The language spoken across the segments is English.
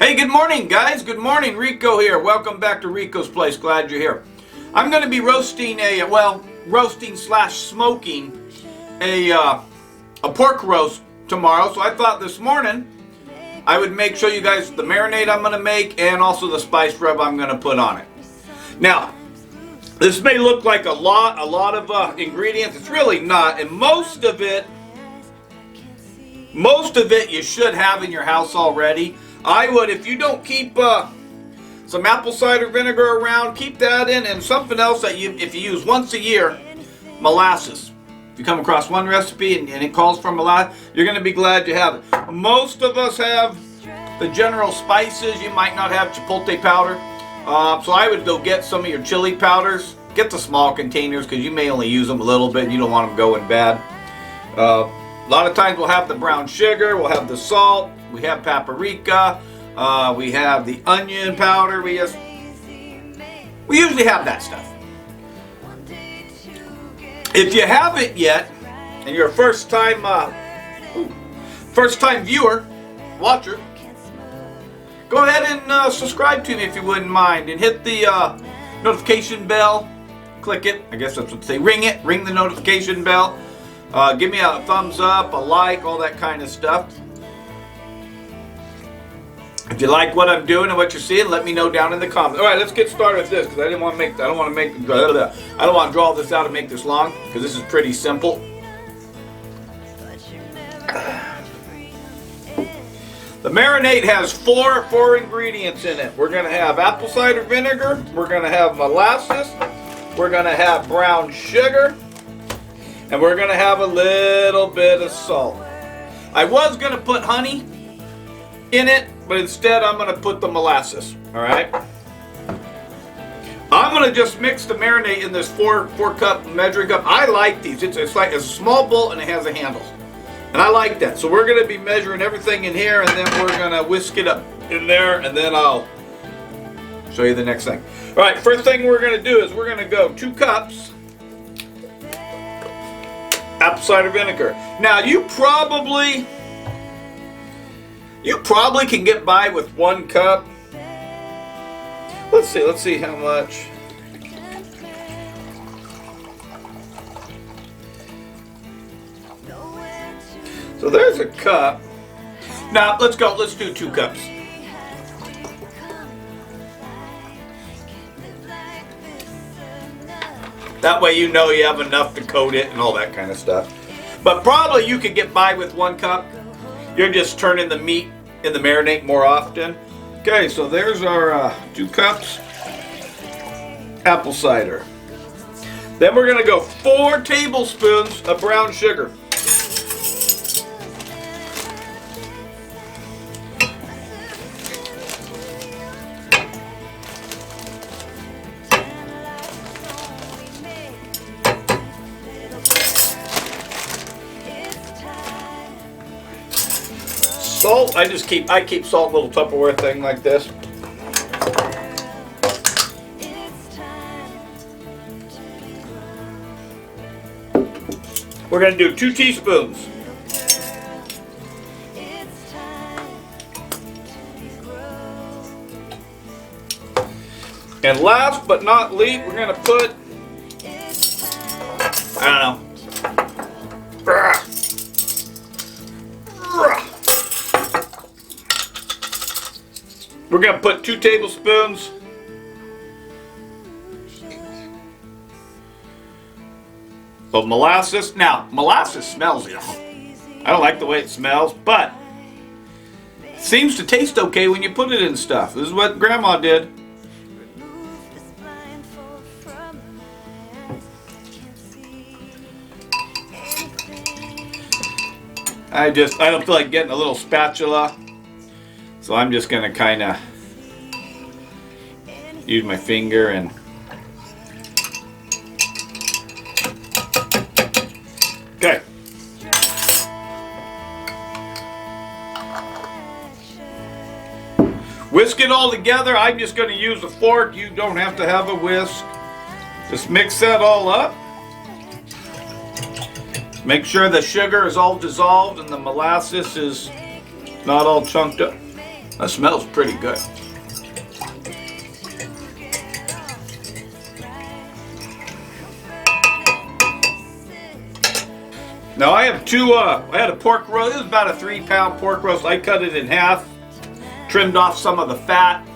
Hey, good morning, guys. Good morning. Rico here. Welcome back to Rico's Place. Glad you're here. I'm going to be roasting roasting slash smoking a pork roast tomorrow. So I thought this morning I would show you guys the marinade I'm going to make and also the spice rub I'm going to put on it. Now, this may look like a lot of ingredients. It's really not, and most of it you should have in your house already. I would, if you don't keep some apple cider vinegar around, keep that in, and something else that if you use once a year, molasses. If you come across one recipe and it calls for molasses, you're going to be glad you have it. Most of us have the general spices. You might not have chipotle powder. So I would go get some of your chili powders. Get the small containers because you may only use them a little bit. You don't want them going bad. A lot of times we'll have the brown sugar, we'll have the salt, we have paprika, we have the onion powder. We usually have that stuff. If you haven't yet, and you're a first time viewer, watcher, go ahead and subscribe to me if you wouldn't mind, and hit the notification bell. Click it. I guess that's what they say. Ring it. Ring the notification bell. Give me a thumbs up, a like, all that kind of stuff. If you like what I'm doing and what you're seeing, let me know down in the comments. All right, let's get started with this because I don't want to draw this out and make this long because this is pretty simple. The marinade has four ingredients in it. We're going to have apple cider vinegar. We're going to have molasses. We're going to have brown sugar. And we're going to have a little bit of salt. I was going to put honey in it, but instead I'm going to put the molasses. All right. I'm going to just mix the marinade in this four cup measuring cup. I like these. It's like a small bowl and it has a handle. And I like that. So we're going to be measuring everything in here, and then we're going to whisk it up in there, and then I'll show you the next thing. All right, first thing we're going to do is we're going to go 2 cups apple cider vinegar. Now you probably can get by with 1 cup. Let's see how much. So there's a cup. Now let's do 2 cups. That way you know you have enough to coat it and all that kind of stuff. But probably you could get by with 1 cup. You're just turning the meat in the marinade more often. Okay, so there's our 2 cups apple cider. Then we're going to go 4 tablespoons of brown sugar. Salt, I keep salt in a little Tupperware thing like this. We're going to do 2 teaspoons. And last but not least, we're going to put, I don't know, we're going to put 2 tablespoons of molasses. Now, molasses smells, I don't like the way it smells, but it seems to taste okay when you put it in stuff. This is what Grandma did. I don't feel like getting a little spatula. So I'm just going to kind of use my finger and okay. Whisk it all together. I'm just going to use a fork. You don't have to have a whisk. Just mix that all up. Make sure the sugar is all dissolved and the molasses is not all chunked up. That smells pretty good. Now I have I had a pork roast. It was about a 3-pound pork roast. I cut it in half, trimmed off some of the fat.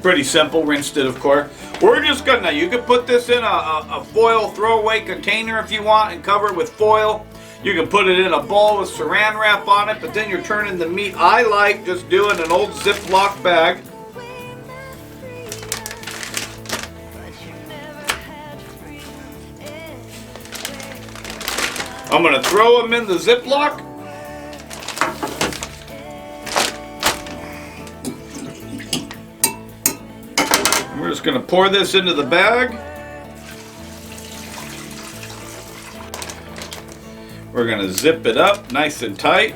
Pretty simple, rinsed it of course. We're just gonna, you can put this in a foil throwaway container if you want and cover it with foil. You can put it in a bowl with saran wrap on it, but then you're turning the meat. I like just doing an old Ziploc bag. I'm gonna throw them in the Ziploc. We're just gonna pour this into the bag. We're gonna zip it up nice and tight.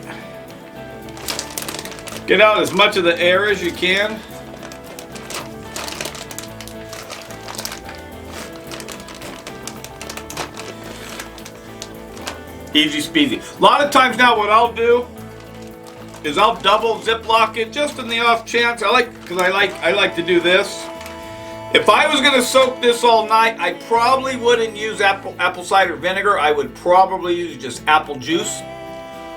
Get out as much of the air as you can. Easy speedy. A lot of times now what I'll do is I'll double Ziploc it just in the off chance. I like to do this. If I was gonna soak this all night, I probably wouldn't use apple cider vinegar. I would probably use just apple juice.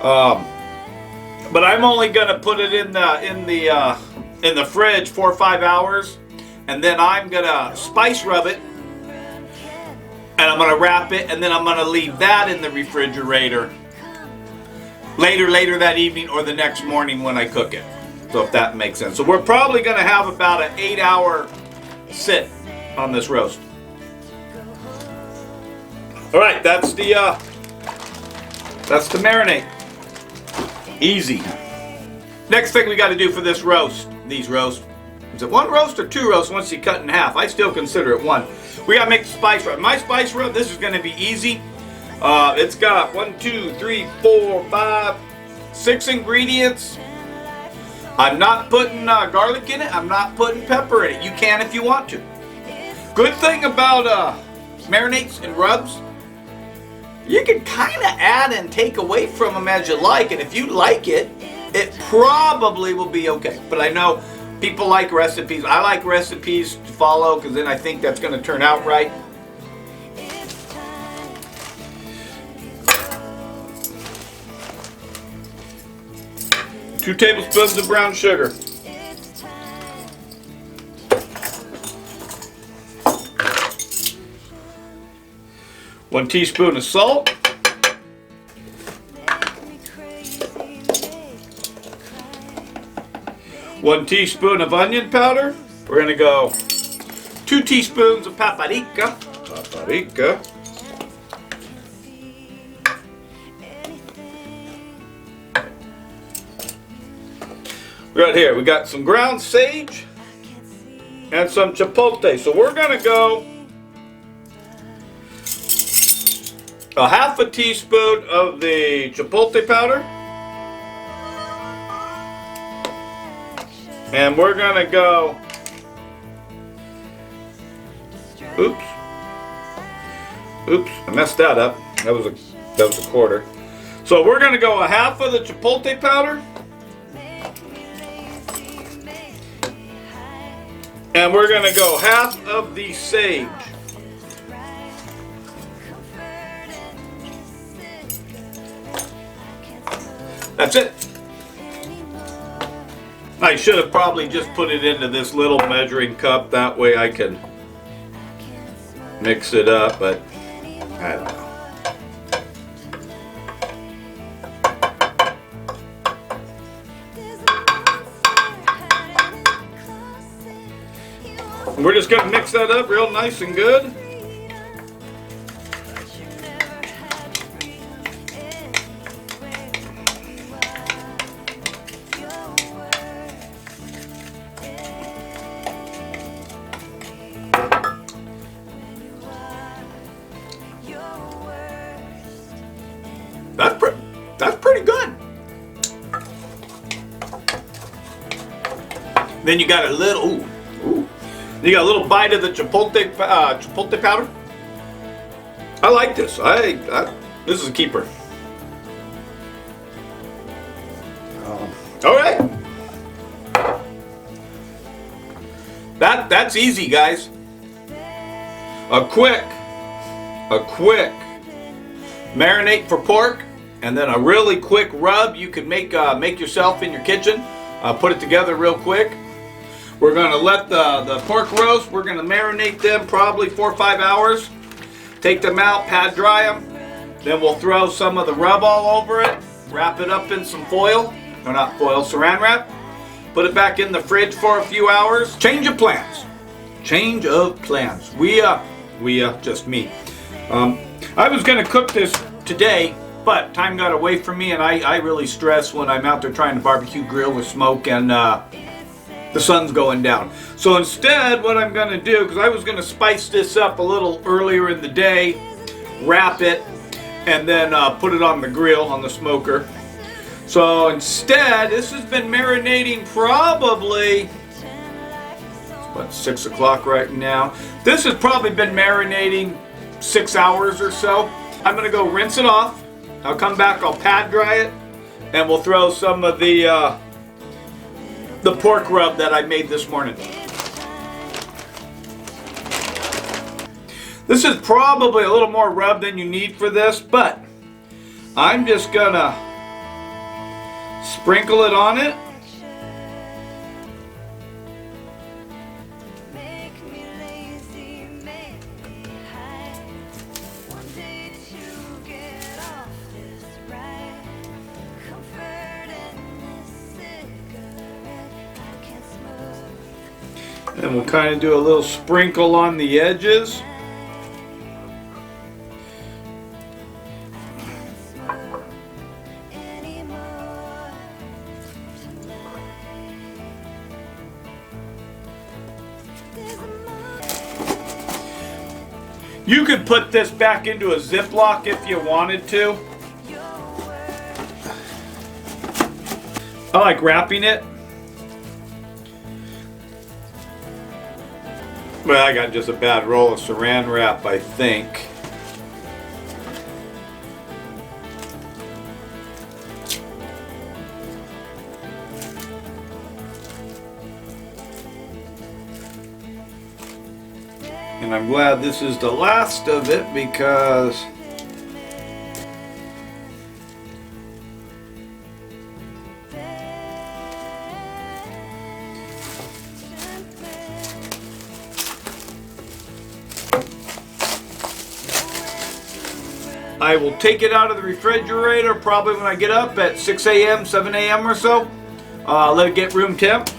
But I'm only gonna put it in the fridge 4 or 5 hours, and then I'm gonna spice rub it, and I'm gonna wrap it, and then I'm gonna leave that in the refrigerator later that evening or the next morning when I cook it. So if that makes sense. So we're probably gonna have about an 8-hour sit on this roast. All right, that's the marinade. Easy. Next thing we got to do for this roast, is it one roast or two roasts once you cut in half? I still consider it one. We got to make the spice rub. My spice rub, this is going to be easy. It's got 1, 2, 3, 4, 5, 6 ingredients. I'm not putting garlic in it. I'm not putting pepper in it. You can if you want to. Good thing about marinades and rubs, you can kind of add and take away from them as you like. And if you like it, it probably will be okay. But I know people like recipes. I like recipes to follow because then I think that's going to turn out right. Two tablespoons of brown sugar. One teaspoon of salt. One teaspoon of onion powder. We're going to go 2 teaspoons of paprika. Right here, we got some ground sage and some chipotle. So we're going to go a half a teaspoon of the chipotle powder. And we're going to go, oops, I messed that up. That was a quarter. So we're going to go a half of the chipotle powder. And we're going to go half of the sage. That's it. I should have probably just put it into this little measuring cup. That way I can mix it up, but I don't know. We're just going to mix that up real nice and good. That's pretty good. Then you got a little, you got a little bite of the chipotle powder. I like this. This is a keeper. All right. That's easy, guys. A quick marinate for pork, and then a really quick rub you can make yourself in your kitchen. Put it together real quick. We're gonna let the pork roast. We're gonna marinate them probably 4 or 5 hours. Take them out, pad dry them. Then we'll throw some of the rub all over it. Wrap it up in some foil, or not foil, saran wrap. Put it back in the fridge for a few hours. Change of plans. Change of plans. Just me. I was gonna cook this today, but time got away from me, and I really stress when I'm out there trying to barbecue grill with smoke and the sun's going down. So instead, what I'm gonna do, because I was gonna spice this up a little earlier in the day, wrap it, and then put it on the grill, on the smoker. So instead, this has been marinating probably, it's about 6 o'clock right now. This has probably been marinating 6 hours or so. I'm gonna go rinse it off. I'll come back, I'll pad dry it, and we'll throw some of the pork rub that I made this morning. This is probably a little more rub than you need for this, but I'm just gonna sprinkle it on it. And we'll kind of do a little sprinkle on the edges. You could put this back into a Ziploc if you wanted to. I like wrapping it. Well, I got just a bad roll of saran wrap, I think. And I'm glad this is the last of it because I will take it out of the refrigerator probably when I get up at 6 a.m., 7 a.m. or so. Let it get room temp.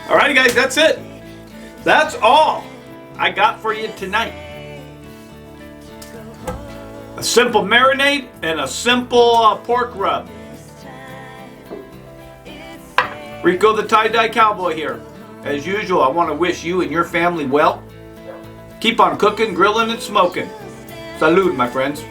Alrighty guys, that's it. That's all I got for you tonight. A simple marinade and a simple pork rub. Rico the tie-dye cowboy here. As usual, I want to wish you and your family well. Keep on cooking, grilling, and smoking. Salud, my friends.